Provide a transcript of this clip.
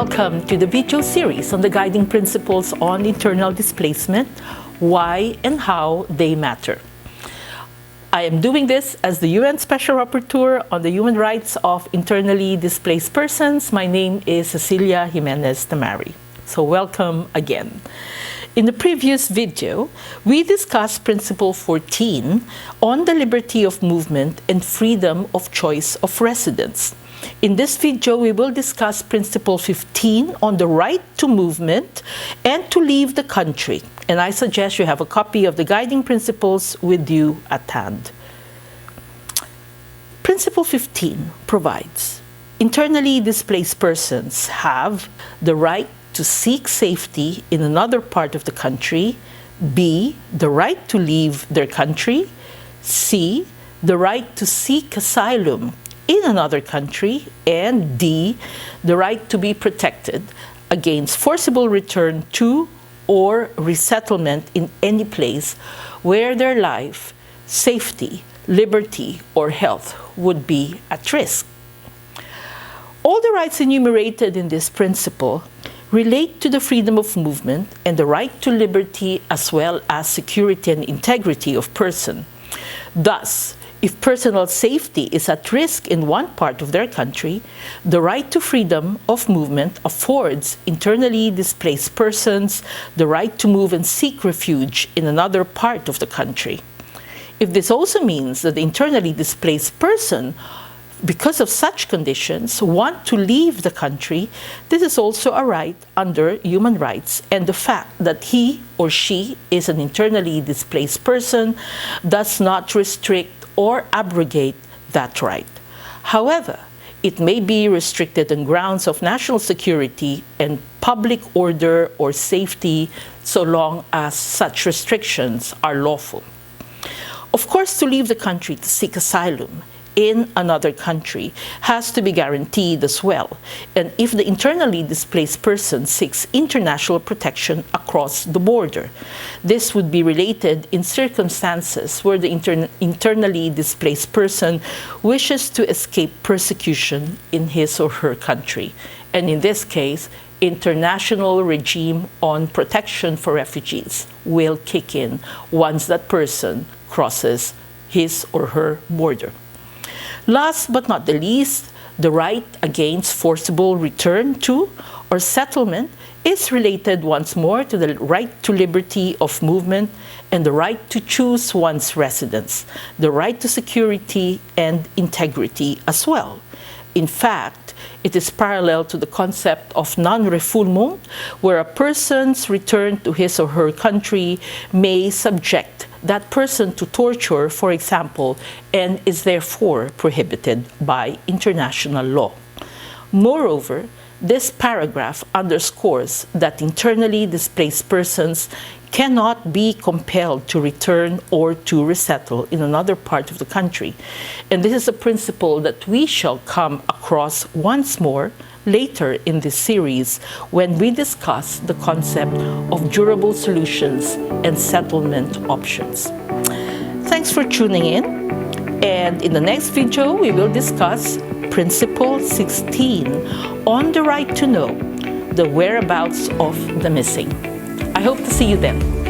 Welcome to the video series on the guiding principles on internal displacement, why and how they matter. I am doing this as the UN Special Rapporteur on the human rights of internally displaced persons. My name is Cecilia Jimenez-Damary. So welcome again. In the previous video, we discussed Principle 14 on the liberty of movement and freedom of choice of residence. In this video, we will discuss Principle 15 on the right to movement and to leave the country. And I suggest you have a copy of the guiding principles with you at hand. Principle 15 provides internally displaced persons have the right to seek safety in another part of the country, B, the right to leave their country, C, the right to seek asylum in another country, and D, the right to be protected against forcible return to or resettlement in any place where their life, safety, liberty, or health would be at risk. All the rights enumerated in this principle relate to the freedom of movement and the right to liberty as well as security and integrity of person. Thus, if personal safety is at risk in one part of their country, the right to freedom of movement affords internally displaced persons the right to move and seek refuge in another part of the country. If this also means that the internally displaced person, because of such conditions, want to leave the country, this is also a right under human rights, and the fact that he or she is an internally displaced person does not restrict or abrogate that right. However, it may be restricted on grounds of national security and public order or safety so long as such restrictions are lawful. Of course, to leave the country to seek asylum in another country has to be guaranteed as well, and if the internally displaced person seeks international protection across the border. This would be related in circumstances where the internally displaced person wishes to escape persecution in his or her country, and in this case, international regime on protection for refugees will kick in once that person crosses his or her border. Last but not the least, the right against forcible return to or settlement is related once more to the right to liberty of movement and the right to choose one's residence, the right to security and integrity as well. In fact, it is parallel to the concept of non-refoulement, where a person's return to his or her country may subject that person to torture, for example, and is therefore prohibited by international law. Moreover, this paragraph underscores that internally displaced persons cannot be compelled to return or to resettle in another part of the country. And this is a principle that we shall come across once more later in this series when we discuss the concept of durable solutions and settlement options. Thanks for tuning in, and in the next video we will discuss Principle 16 on the right to know the whereabouts of the missing. I hope to see you then.